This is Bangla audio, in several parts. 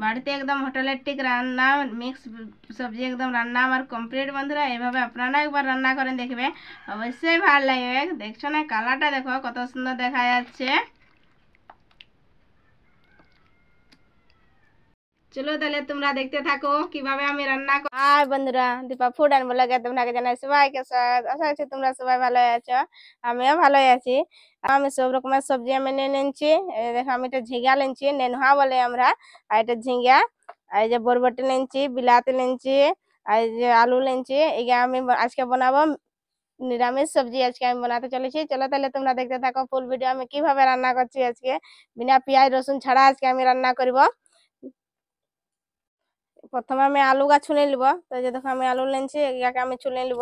বাড়িতে একদম হোটেলের ঠিক রান্না, মিক্স সবজি একদম রান্না আমার কমপ্লিট বন্ধুরা। এইভাবে আপনারা একবার রান্না করেন দেখবে, অবশ্যই ভালো লাগবে। দেখছো না কালারটা দেখো কত সুন্দর দেখা যাচ্ছে। চলো তাহলে তোমরা দেখতে থাকো কিভাবে আমি রান্না করি। হাই বন্ধুরা, দীপা ফুড অ্যান্ড ব্লগে তোমাকে জানাই সবাইকে স্বাগত। আশা করছি তোমরা সবাই ভালো আছো, আমিও ভালোই আছি। আমি সব রকমের সবজি আমি নিয়ে নিচ্ছি। দেখো আমি এটা ঝিঙ্গা নিচ্ছি, নেনুয়া বলে আমরা। আর এটা ঝিঙ্গা, আর এই যে বরবটি নিচ্ছি, বিলাতি নিচ্ছি, আর এই যে আলু নিচ্ছি। এই আমি আজকে বানাবো নিরামিষ সবজি। আজকে আমি বানাতে চলেছি। চলো তাহলে তোমরা দেখতে থাকো ফুল ভিডিও আমি কিভাবে রান্না করছি আজকে। বিনা পেঁয়াজ রসুন ছাড়া আজকে আমি রান্না করব। প্রথমে আমি আলু গা ছুলে নিব। তো যে দেখো আমি আলু নিচ্ছি, ইয়াকে আমি ছুলে নিব।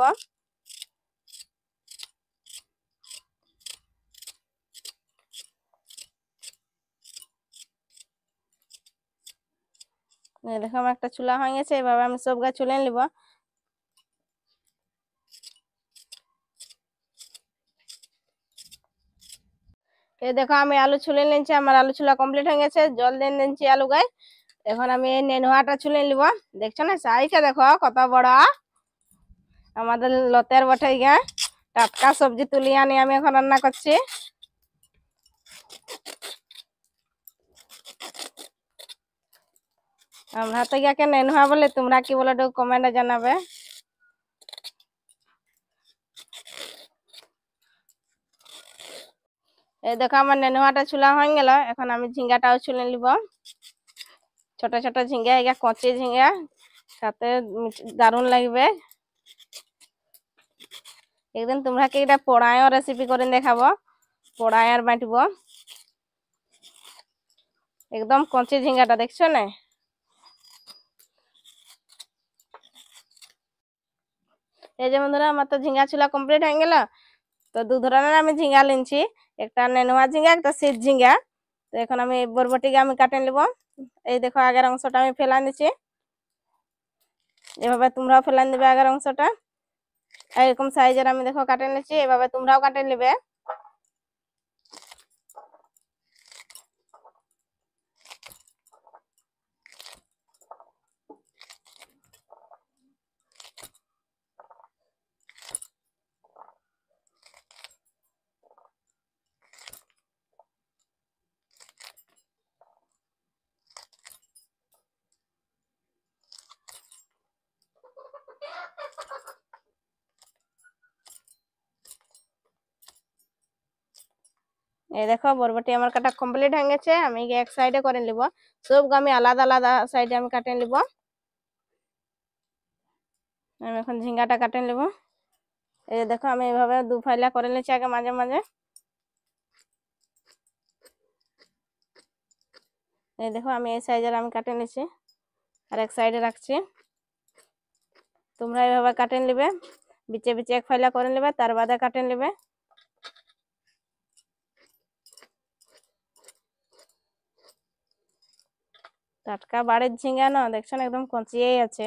দেখো আমার একটা চুলা হয়ে গেছে, এভাবে আমি সব গা ছুলে নিব। এই দেখো আমি আলু ছুলে নিচ্ছি, আমার আলু ছুলা কমপ্লিট হয়ে গেছে। জল দিয়ে নিচ্ছি আলু গায়ে। এখন আমি এই নেনুয়াটা ছুলে নিব। দেখছো না সাইজটা দেখো কত বড় আমাদের লতের বটে। গা টাটকা সবজি তুলি আনি আমি এখন রান্না করছি। আমরা তো ইয়াকে নেনুয়া বলে, তোমরা কি বলো একটু কমেন্টে জানাবে। এই দেখো আমার নেনুয়াটা ছুলা হয়ে গেল। এখন আমি ঝিঙ্গাটাও ছুলে নিব। ছোট ছোট ঝিঙ্গা, এটা কচি ঝিঙ্গা, সাথে দারুণ লাগবে। একদিন তোমরা কি এটা পোড়ায়ও রেসিপি করে দেখাবো, পোড়ায় আর বাটব। একদম কচি ঝিঙ্গাটা দেখছো না। এই যে বন্ধুরা আমার তো ঝিঙ্গা চুলা কমপ্লিট হয়ে গেল। তো দু ধরনের আমি ঝিঙ্গা নিচ্ছি, একটা নেনুয়া ঝিঙ্গা, একটা শীত ঝিঙ্গা। তো এখন আমি বরবটিকে আমি কাটে নেব। এই দেখো আগের অংশটা আমি ফেলা দিচ্ছি, এভাবে তোমরাও ফেলান দিবে আগের অংশটা। এরকম সাইজের আমি দেখো কাটে নিচ্ছি, এভাবে তোমরাও কাটে নেবে। এই দেখো বরবটি আমার কাটা কমপ্লিট হয়ে গেছে। আমি এক সাইডে করে নিব, সব আমি আলাদা আলাদা সাইডে আমি কাটে নিব। আমি এখন ঝিঙ্গাটা কাটে নেব। এই দেখো আমি এইভাবে দু ফাইলা করে নিচ্ছি আগে মাঝে মাঝে। এই দেখো আমি এই সাইজের আমি কাটে নিচ্ছি, আর এক সাইডে রাখছি। তোমরা এইভাবে কাটে নেবে, বিচে বিচে এক ফাইলা করে নেবে, তার বাদে কাটে নেবে। টাটকা বাড়ির ঝিঙ্গা না, দেখছো না একদম কচিয়েই আছে।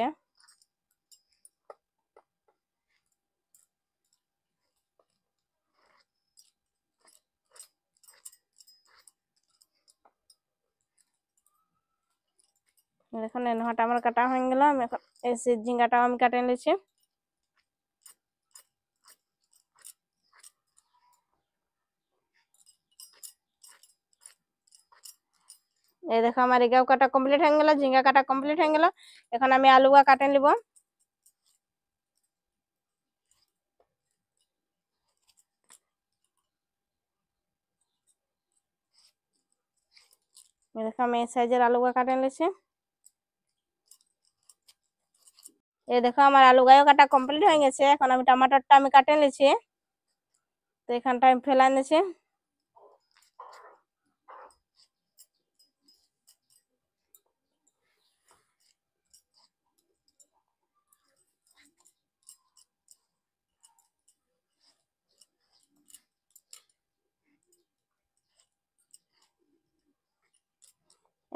এখন নেনুয়াটা আমার কাটা হয়ে গেল। আমি এখন এই ঝিঙ্গাটাও আমি কাটে নিচ্ছি। এই দেখো আমার এগাও কাটা কমপ্লিট হয়ে গেল, ঝিঙ্গা কাটা কমপ্লিট হয়ে গেল। এখন আমি আলুয়া কাটে নিব। দেখো আমি এই সাইজের আলুয়া কাটে নিচ্ছি। এই দেখো আমার আলু গায়েও কাটা কমপ্লিট হয়ে গেছে। এখন আমি টমাটোরটা আমি কাটে নিচ্ছি। তো এখানটা আমি ফেলা নিচ্ছি।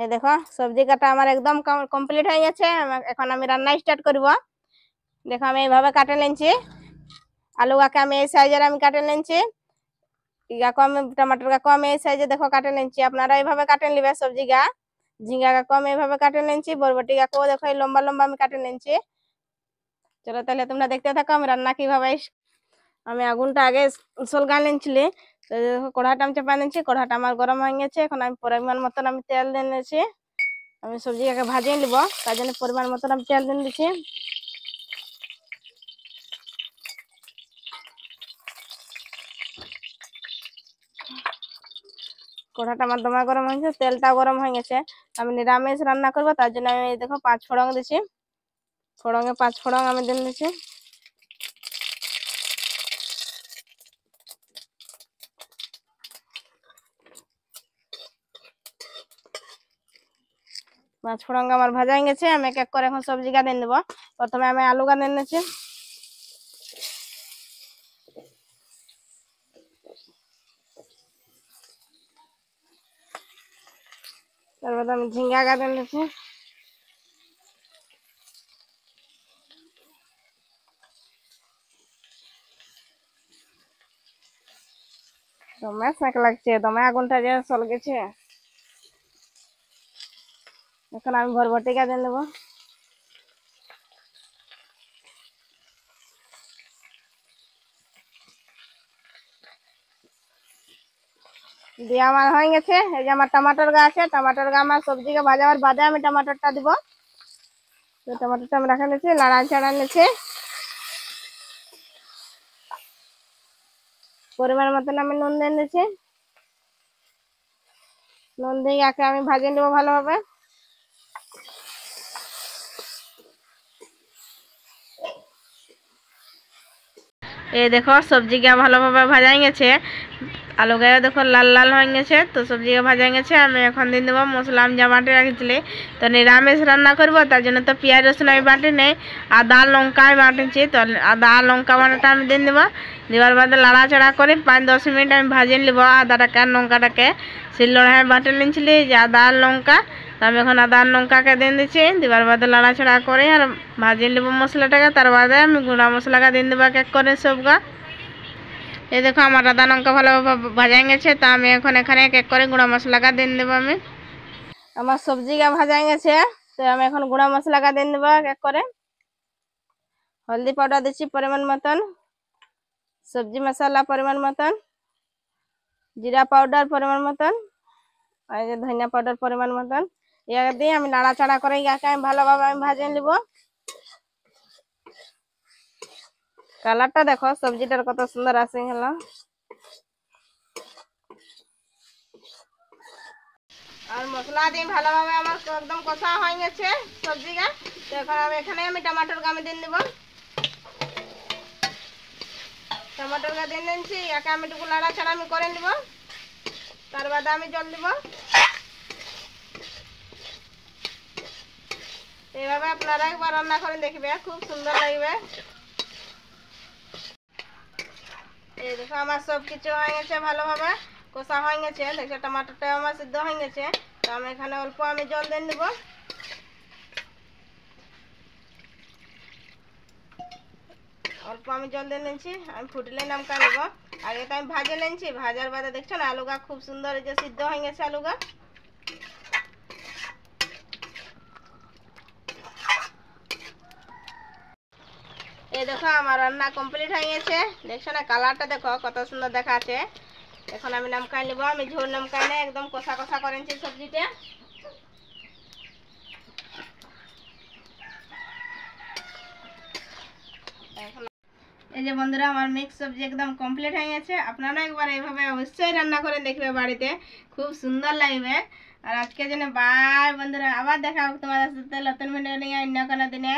এই দেখো সবজি কাটা আমার একদম কমপ্লিট হয়ে গেছে। এখন আমি রান্না স্টার্ট করব। দেখো আমি এইভাবে কাটে নিচ্ছি, আলু গাকে আমি এই সাইজের আমি কাটে নিচ্ছি। গাকে আমি টমাটোর গাকে আমি এই সাইজে দেখো কাটে নিচ্ছি। আপনারা এইভাবে কাটে নিবে সবজি গা, ঝিঙ্গা কাকু আমি এভাবে কাটে নিয়েছি, বরবটি কাকু দেখো এই লম্বা লম্বা আমি কাটে নিয়েছি। চলো তাহলে তোমরা দেখতে থাকো আমি রান্না কিভাবে। আমি আগুনটা আগে সলগা নিয়েছিলি, তো দেখো কড়াটা আমি চাপা নিয়েছি, কড়াটা আমার গরম হয়ে গেছে। এখন আমি পরিমাণ মতন আমি তেল দিয়ে নিয়েছি। আমি সবজিটাকে ভাজিয়ে নিব, তার জন্য পরিমাণ মতন আমি তেল দিয়ে দিচ্ছি। কড়াটা আমার দমা গরম হয়েছে, তেলটা গরম হয়ে গেছে। আমি নিরামিষ রান্না করবো, তার জন্য আমি দেখো 5 ফোড়ন দিচ্ছি। ফোড়নে 5 ফোড়ন আমি দিয়ে দিচ্ছি। 5 ফোড়ন আমার ভাজা হয়ে গেছে। আমি এক এক করে এখন সবজি গা দিয়ে দেবো। প্রথমে আমি আলু গা দিয়ে নিচ্ছি, তারপর আমি ঝিঙ্গা গা দিয়ে নিচ্ছি। দমে শাক লাগছে, দমে আগুনটা যে চল গেছে। এখন আমি বরবটি গা দিয়ে নেবো। দিয়ে আমার হয়ে গেছে। এই যে আমার টমাটোর গা আছে, টমাটোর গা আমার সবজিকে ভাজাবার বাদে আমি টমাটোরটা দিব। তো টমাটোরটা আমি রাখা নিচ্ছি, লাড়া ছাড়া নিচ্ছি। পরিমাণ মতন আমি নুন দিয়ে নিচ্ছি। নুন দিয়ে আগে আমি ভাজিয়ে নেবো ভালোভাবে। এই দেখো সবজিটা ভালোভাবে ভাজা গেছে, আলু গায়ে দেখো লাল লাল হয়ে গেছে। তো সবজিটা ভাজা গেছে, আমি এখন দিয়ে দেবো মশলা আমি যা বাটি রাখছিলি। তো নিরামিষ রান্না করবো, তার জন্য তো পেঁয়াজ রসুন আমি বাটি নেই, আদা লঙ্কা আমি বাটিছি। তো আদা লঙ্কা বাটাটা আমি দিয়ে দেবো। দেওয়ার বাদে লাড়াচাড়া করে 5-10 মিনিট আমি ভাজিয়ে নেবো আদাটাকে আর লঙ্কাটাকে। শিলনোড়ায় আমি বাটি নিয়েছিলি যে আদা আর লঙ্কা, তো আমি এখন আদা আর লঙ্কাকে দিয়ে দিচ্ছি। দেওয়ার বাদে লাড়াচাড়া করে আর ভাজিয়ে নেবো মশলাটাকে। তার বাদে আমি গুঁড়া মশলাকে দিয়ে দেবো এক এক করে সবগা। এই দেখো আমার আদা লঙ্কা ভালোভাবে ভাজা গেছে, তো আমি এখন এখানে এক এক করে গুঁড়া মশলাটা দিয়ে দেবো। আমি আমার সবজিটা ভাজা গেছে, তো আমি এখন গুঁড়া মশলাটা দিয়ে দেবো এক এক করে। হলদি পাউডার দিচ্ছি পরিমাণ মতন, সবজি মশলা পরিমাণ মতন, জিরা পাউডার পরিমাণ মতন, আর যে ধনিয়া পাউডার পরিমাণ মতন। ইয়াকে দিয়ে আমি নাড়াচাড়া করে ইয়াকে আমি ভালোভাবে আমি ভাজিয়ে নিব। কালারটা দেখো সবজিটার কত সুন্দর আসে হলো। আর মশলা দিয়ে ভালোভাবে আমার একদম কষা হয়ে গেছে সবজিটা। তো এখন আমি এখানে আমি টমাটোর গামি দিয়ে দেবো। টমাটোর গা দিয়ে নিচ্ছি, একে আমি একটু নাড়াচাড়া আমি করে নিব। তার বাদে আমি জল দিব। এইভাবে আপনারা একবার রান্না করে দেখবে, খুব সুন্দর লাগবে। এই দেখো আমার সব কিছু হয়ে গেছে, ভালোভাবে কষা হয়ে গেছে। দেখো টমাটোটা আমার সিদ্ধ হয়ে গেছে। তো আমি এখানে অল্প আমি জল দিয়ে দেব। অল্প আমি জল দিয়ে নিচ্ছি, আমি ফুটলে নামকা নেব। আগে তো আমি ভাজে নিচ্ছি, ভাজার বাদে দেখছো না আলুগা খুব সুন্দর এই যে সিদ্ধ হয়ে গেছে আলুগা। এই দেখো আমার রান্না কমপ্লিট হয়ে গেছে। দেখছো না কালারটা দেখো কত সুন্দর দেখাচ্ছে। এখন আমি নামকাই নেব। আমি ঝোল নামকাই নেই, একদম কষা কষা করে নিচ্ছি সবজিটা। এই যে বন্ধুরা আমার মিক্স সবজি একদম কমপ্লিট হয়ে গেছে। আপনারা একবার এইভাবে অবশ্যই রান্না করে দেখবে বাড়িতে, খুব সুন্দর লাগবে। আর আজকের জন্য বাই বন্ধুরা, আবার দেখা হোক তোমাদের সাথে নতুন ভিডিও নিয়ে অন্য কোনো দিনে।